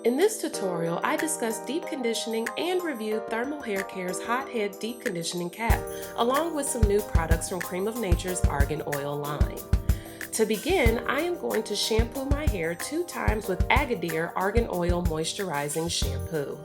In this tutorial, I discuss deep conditioning and review Thermal Hair Care's Hot Head Deep Conditioning Cap, along with some new products from Creme of Nature's Argan Oil line. To begin, I am going to shampoo my hair 2 times with Agadir Argan Oil Moisturizing Shampoo.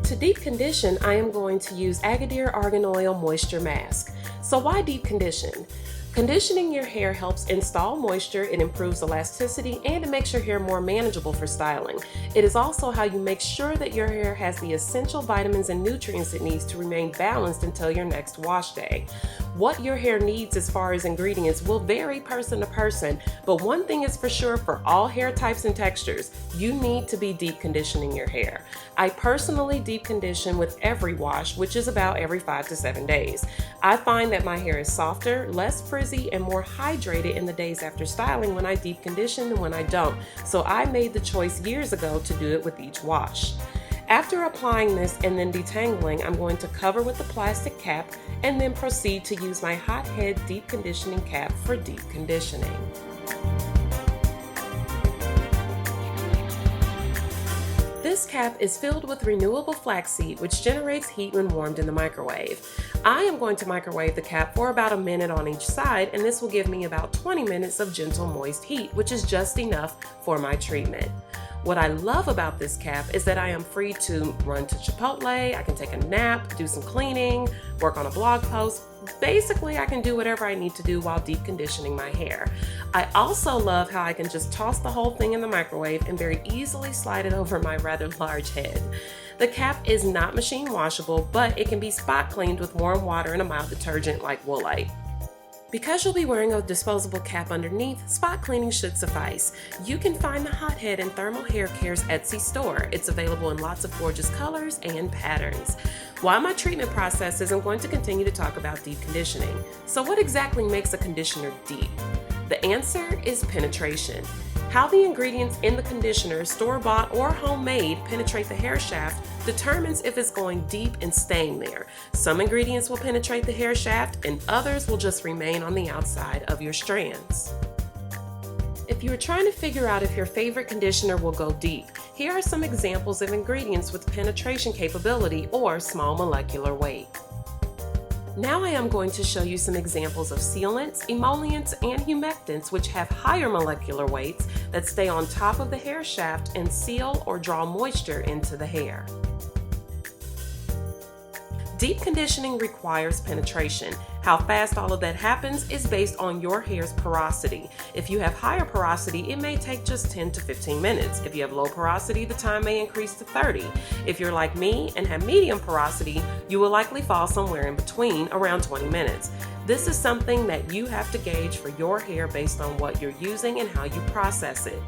To deep condition, I am going to use Agadir Argan Oil Moisture Masque. So why deep condition? Conditioning your hair helps install moisture, it improves elasticity, and it makes your hair more manageable for styling. It is also how you make sure that your hair has the essential vitamins and nutrients it needs to remain balanced until your next wash day. What your hair needs as far as ingredients will vary person to person, but one thing is for sure for all hair types and textures, you need to be deep conditioning your hair. I personally deep condition with every wash, which is about every 5 to 7 days. I find that my hair is softer, less frizzy, and more hydrated in the days after styling when I deep condition than when I don't, so I made the choice years ago to do it with each wash. After applying this and then detangling, I'm going to cover with the plastic cap and then proceed to use my Hot Head Deep Conditioning Cap for deep conditioning. This cap is filled with renewable flaxseed, which generates heat when warmed in the microwave. I am going to microwave the cap for about a minute on each side, and this will give me about 20 minutes of gentle moist heat, which is just enough for my treatment. What I love about this cap is that I am free to run to Chipotle, I can take a nap, do some cleaning, work on a blog post. Basically, I can do whatever I need to do while deep conditioning my hair. I also love how I can just toss the whole thing in the microwave and very easily slide it over my rather large head. The cap is not machine washable, but it can be spot cleaned with warm water and a mild detergent like Woolite. Because you'll be wearing a disposable cap underneath, spot cleaning should suffice. You can find the Hot Head in Thermal Hair Care's Etsy store. It's available in lots of gorgeous colors and patterns. While my treatment processes, I'm going to continue to talk about deep conditioning. So what exactly makes a conditioner deep? The answer is penetration. How the ingredients in the conditioner, store-bought or homemade, penetrate the hair shaft determines if it's going deep and staying there. Some ingredients will penetrate the hair shaft and others will just remain on the outside of your strands. If you are trying to figure out if your favorite conditioner will go deep, here are some examples of ingredients with penetration capability or small molecular weight. Now I am going to show you some examples of sealants, emollients, and humectants which have higher molecular weights that stay on top of the hair shaft and seal or draw moisture into the hair. Deep conditioning requires penetration. How fast all of that happens is based on your hair's porosity. If you have higher porosity, it may take just 10 to 15 minutes. If you have low porosity, the time may increase to 30. If you're like me and have medium porosity, you will likely fall somewhere in between, around 20 minutes. This is something that you have to gauge for your hair based on what you're using and how you process it.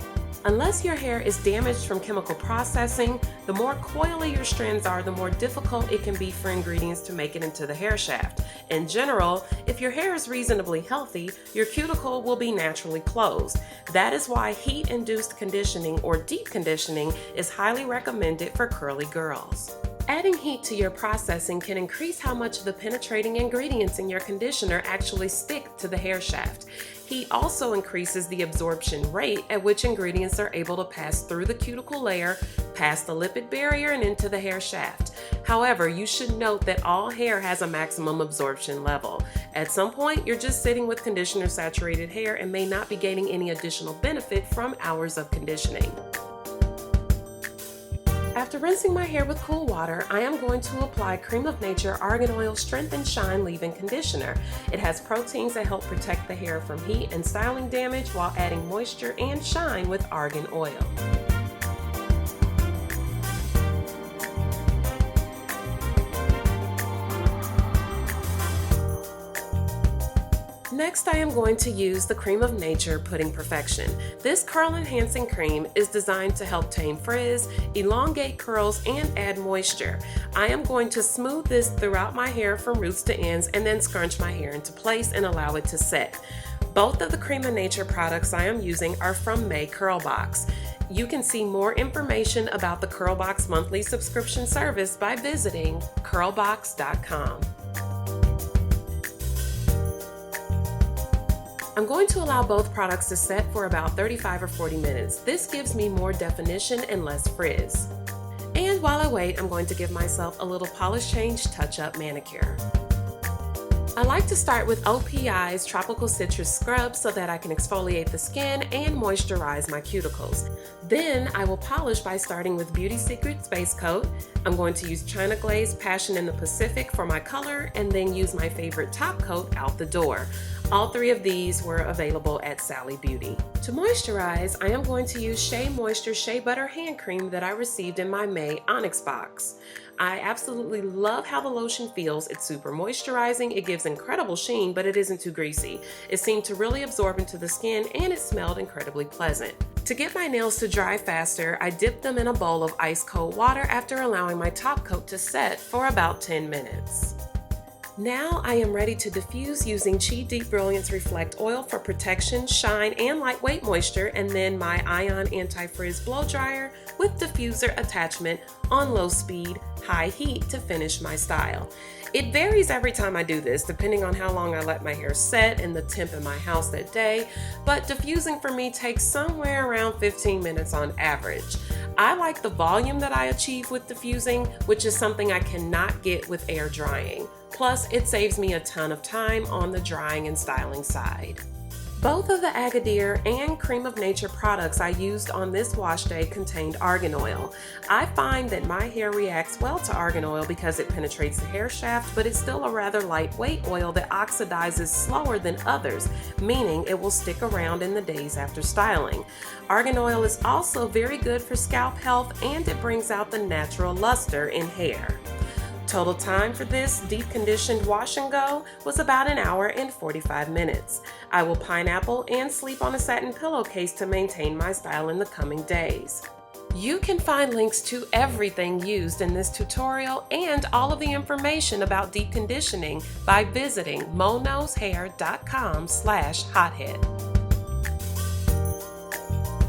Unless your hair is damaged from chemical processing, the more coily your strands are, the more difficult it can be for ingredients to make it into the hair shaft. In general, if your hair is reasonably healthy, your cuticle will be naturally closed. That is why heat-induced conditioning or deep conditioning is highly recommended for curly girls. Adding heat to your processing can increase how much of the penetrating ingredients in your conditioner actually stick to the hair shaft. Heat also increases the absorption rate at which ingredients are able to pass through the cuticle layer, past the lipid barrier, and into the hair shaft. However, you should note that all hair has a maximum absorption level. At some point, you're just sitting with conditioner-saturated hair and may not be gaining any additional benefit from hours of conditioning. After rinsing my hair with cool water, I am going to apply Creme of Nature Argan Oil Strength and Shine Leave-In Conditioner. It has proteins that help protect the hair from heat and styling damage while adding moisture and shine with argan oil. Next, I am going to use the Creme of Nature Pudding Perfection. This curl enhancing cream is designed to help tame frizz, elongate curls, and add moisture. I am going to smooth this throughout my hair from roots to ends and then scrunch my hair into place and allow it to set. Both of the Creme of Nature products I am using are from May Curl Box. You can see more information about the Curlbox monthly subscription service by visiting curlbox.com. I'm going to allow both products to set for about 35 or 40 minutes. This gives me more definition and less frizz. And while I wait, I'm going to give myself a little polish change touch-up manicure. I like to start with OPI's Tropical Citrus Scrub so that I can exfoliate the skin and moisturize my cuticles. Then I will polish by starting with Beauty Secret's base coat. I'm going to use China Glaze Passion in the Pacific for my color and then use my favorite top coat out the door. All three of these were available at Sally Beauty. To moisturize, I am going to use Shea Moisture Shea Butter Hand Cream that I received in my May Onyx box. I absolutely love how the lotion feels. It's super moisturizing, it gives incredible sheen, but it isn't too greasy. It seemed to really absorb into the skin and it smelled incredibly pleasant. To get my nails to dry faster, I dipped them in a bowl of ice cold water after allowing my top coat to set for about 10 minutes. Now I am ready to diffuse using Chi Deep Brilliance Reflect Oil for protection, shine, and lightweight moisture, and then my Ion Anti Frizz Blow Dryer with diffuser attachment on low speed, high heat to finish my style. It varies every time I do this, depending on how long I let my hair set and the temp in my house that day, but diffusing for me takes somewhere around 15 minutes on average. I like the volume that I achieve with diffusing, which is something I cannot get with air drying. Plus, it saves me a ton of time on the drying and styling side. Both of the Agadir and Cream of Nature products I used on this wash day contained argan oil. I find that my hair reacts well to argan oil because it penetrates the hair shaft, but it's still a rather lightweight oil that oxidizes slower than others, meaning it will stick around in the days after styling. Argan oil is also very good for scalp health and it brings out the natural luster in hair. Total time for this deep conditioned wash and go was about an hour and 45 minutes. I will pineapple and sleep on a satin pillowcase to maintain my style in the coming days. You can find links to everything used in this tutorial and all of the information about deep conditioning by visiting monoshair.com/hothead.